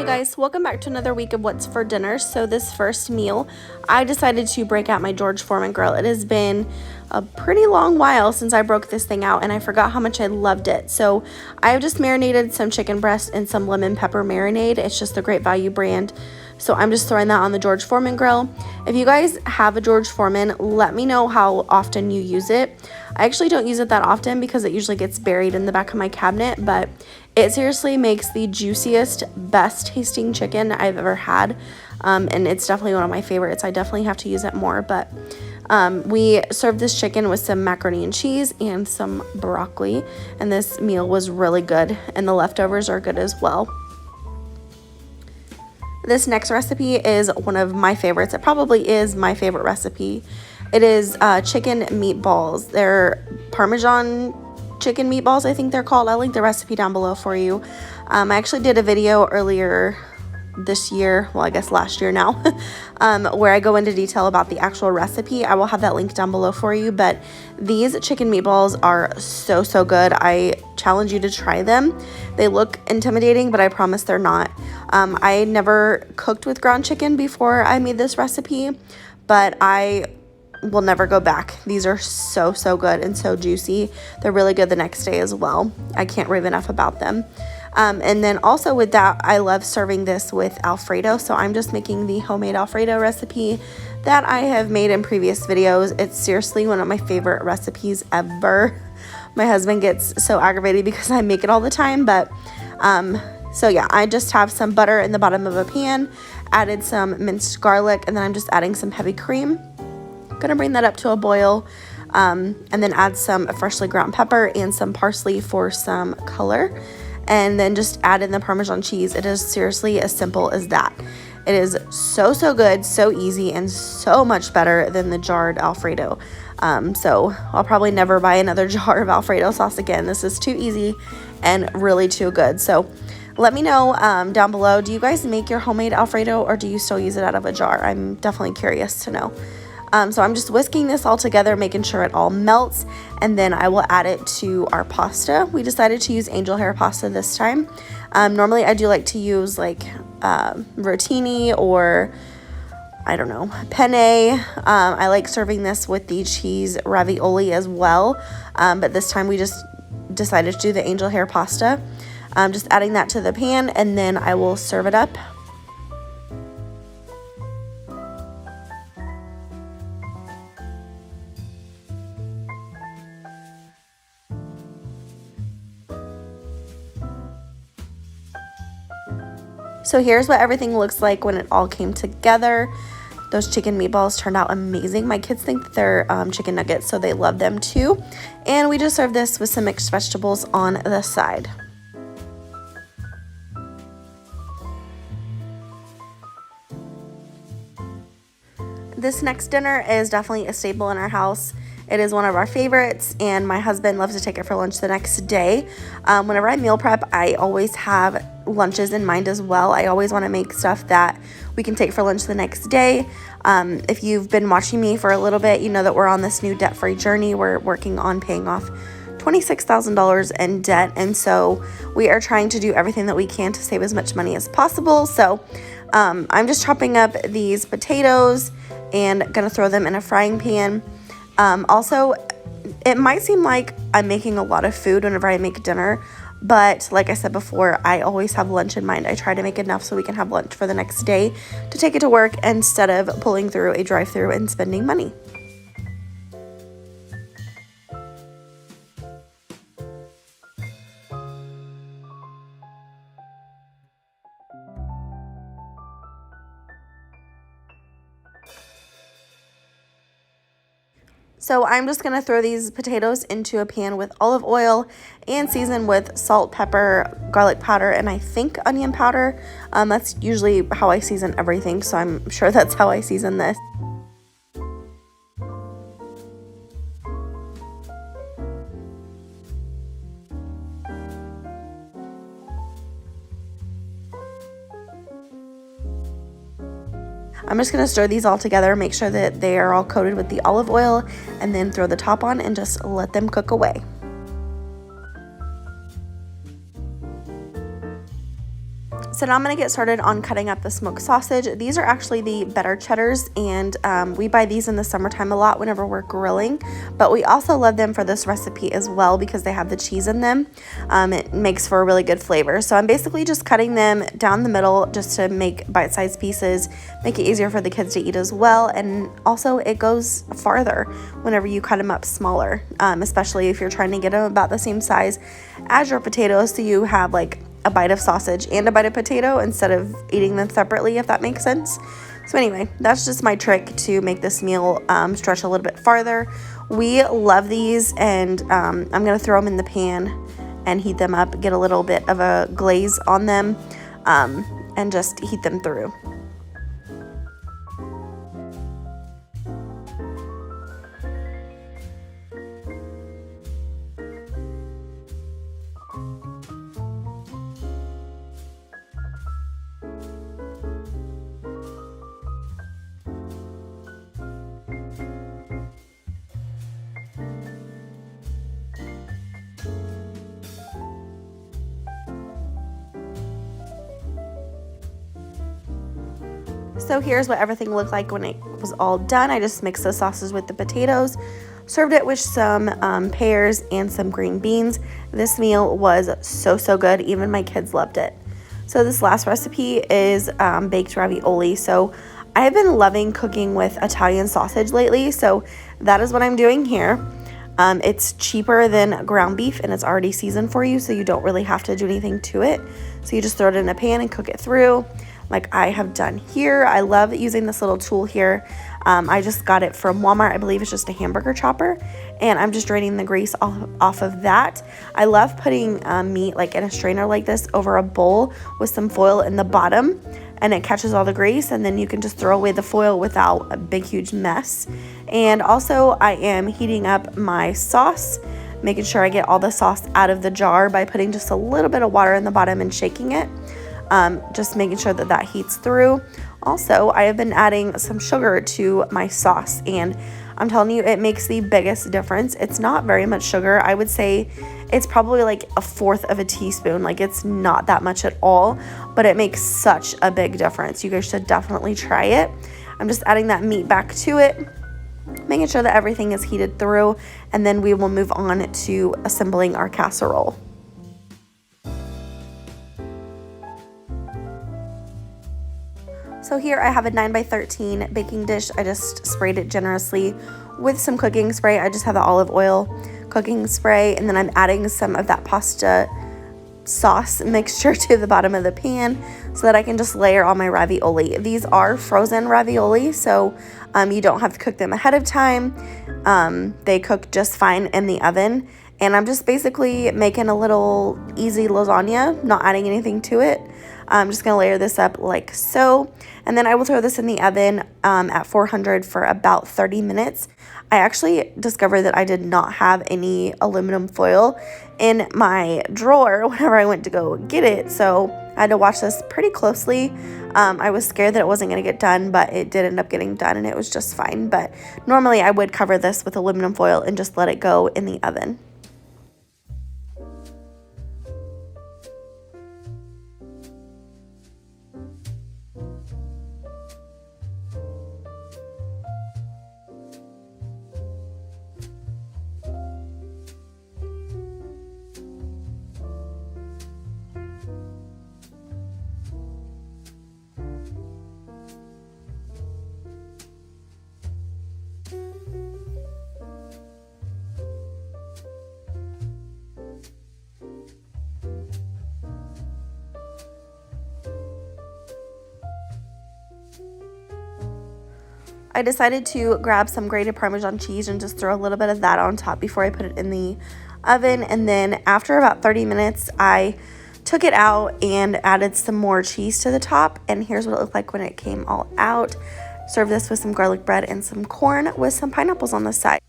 guys, welcome back to another week of what's for dinner. So this first meal, I decided to break out my George Foreman grill. It has been a pretty long while since I broke this thing out and I forgot how much I loved it. So I've just marinated some chicken breast and some lemon pepper marinade. It's just the Great Value brand. So I'm just throwing that on the George Foreman grill. If you guys have a George Foreman, let me know how often you use it. I actually don't use it that often because it usually gets buried in the back of my cabinet, but it seriously makes the juiciest, best tasting chicken I've ever had. And it's definitely one of my favorites. I definitely have to use it more, but we served this chicken with some macaroni and cheese and some broccoli, and this meal was really good, and the leftovers are good as well. This next recipe is one of my favorites. It probably is my favorite recipe. It is chicken meatballs. They're Parmesan chicken meatballs, I think they're called. I'll link the recipe down below for you. I actually did a video earlier this year, well I guess last year now, where I go into detail about the actual recipe. I will have that link down below for you, but these chicken meatballs are so good. I challenge you to try them. They look intimidating, but I promise they're not. I never cooked with ground chicken before I made this recipe, but I will never go back. These are so good and so juicy. They're really good the next day as well. I can't rave enough about them. And then also with that, I love serving this with Alfredo. So I'm just making the homemade Alfredo recipe that I have made in previous videos. It's seriously one of my favorite recipes ever. My husband gets so aggravated because I make it all the time, but so yeah, I just have some butter in the bottom of a pan, added some minced garlic, and then I'm just adding some heavy cream. Gonna bring that up to a boil, and then add some freshly ground pepper and some parsley for some color, and then just add in the Parmesan cheese. It is seriously as simple as that. It is so good, so easy, and so much better than the jarred Alfredo. So I'll probably never buy another jar of Alfredo sauce again. This is too easy and really too good. So let me know down below, do you guys make your homemade Alfredo or do you still use it out of a jar? I'm definitely curious to know. So I'm just whisking this all together, making sure it all melts, and then I will add it to our pasta. We decided to use angel hair pasta this time. Normally I do like to use like rotini or I don't know, penne. I like serving this with the cheese ravioli as well, but this time we just decided to do the angel hair pasta. Just adding that to the pan, and then I will serve it up. So here's what everything looks like when it all came together. Those chicken meatballs turned out amazing. My kids think that they're chicken nuggets, so they love them too. And we just served this with some mixed vegetables on the side. This next dinner is definitely a staple in our house. It is one of our favorites, and my husband loves to take it for lunch the next day. Whenever I meal prep, I always have lunches in mind as well. I always want to make stuff that we can take for lunch the next day. If you've been watching me for a little bit, you know that we're on this new debt-free journey. We're working on paying off $26,000 in debt, and so we are trying to do everything that we can to save as much money as possible. So I'm just chopping up these potatoes and gonna throw them in a frying pan. Also, it might seem like I'm making a lot of food whenever I make dinner, but like I said before, I always have lunch in mind. I try to make enough so we can have lunch for the next day to take it to work instead of pulling through a drive-thru and spending money. So I'm just gonna throw these potatoes into a pan with olive oil and season with salt, pepper, garlic powder, and I think onion powder. That's usually how I season everything, so I'm sure that's how I season this. I'm just going to stir these all together, make sure that they are all coated with the olive oil, and then throw the top on and just let them cook away. So now I'm going to get started on cutting up the smoked sausage. These are actually the better cheddars, and we buy these in the summertime a lot whenever we're grilling, but we also love them for this recipe as well because they have the cheese in them. It makes for a really good flavor. So I'm basically just cutting them down the middle just to make bite-sized pieces, make it easier for the kids to eat as well, and also it goes farther whenever you cut them up smaller, especially if you're trying to get them about the same size as your potatoes, so you have like a bite of sausage and a bite of potato instead of eating them separately, if that makes sense. So anyway, that's just my trick to make this meal stretch a little bit farther. We love these, and I'm gonna throw them in the pan and heat them up, get a little bit of a glaze on them, and just heat them through. So here's what everything looked like when it was all done. I just mixed the sauces with the potatoes, served it with some pears and some green beans. This meal was so good. Even my kids loved it. So this last recipe is baked ravioli. So I have been loving cooking with Italian sausage lately, so that is what I'm doing here. It's cheaper than ground beef, and it's already seasoned for you, so you don't really have to do anything to it. So you just throw it in a pan and cook it through, like I have done here. I love using this little tool here. I just got it from Walmart. I believe it's just a hamburger chopper, and I'm just draining the grease off of that. I love putting meat like in a strainer like this over a bowl with some foil in the bottom, and it catches all the grease, and then you can just throw away the foil without a big huge mess. And also I am heating up my sauce, making sure I get all the sauce out of the jar by putting just a little bit of water in the bottom and shaking it. Just making sure that heats through. Also, I have been adding some sugar to my sauce, and I'm telling you, it makes the biggest difference. It's not very much sugar. I would say it's probably like a fourth of a teaspoon. Like, it's not that much at all, but it makes such a big difference. You guys should definitely try it. I'm just adding that meat back to it, making sure that everything is heated through, and then we will move on to assembling our casserole. So here I have a 9x13 baking dish. I just sprayed it generously with some cooking spray. I just have the olive oil cooking spray, and then I'm adding some of that pasta sauce mixture to the bottom of the pan so that I can just layer on my ravioli. These are frozen ravioli, so you don't have to cook them ahead of time. They cook just fine in the oven, and I'm just basically making a little easy lasagna, not adding anything to it. I'm just going to layer this up like so, and then I will throw this in the oven at 400 for about 30 minutes. I actually discovered that I did not have any aluminum foil in my drawer whenever I went to go get it, so I had to watch this pretty closely. I was scared that it wasn't going to get done, but it did end up getting done, and it was just fine. But normally I would cover this with aluminum foil and just let it go in the oven. I decided to grab some grated Parmesan cheese and just throw a little bit of that on top before I put it in the oven. And then after about 30 minutes, I took it out and added some more cheese to the top. And here's what it looked like when it came all out. Serve this with some garlic bread and some corn with some pineapples on the side.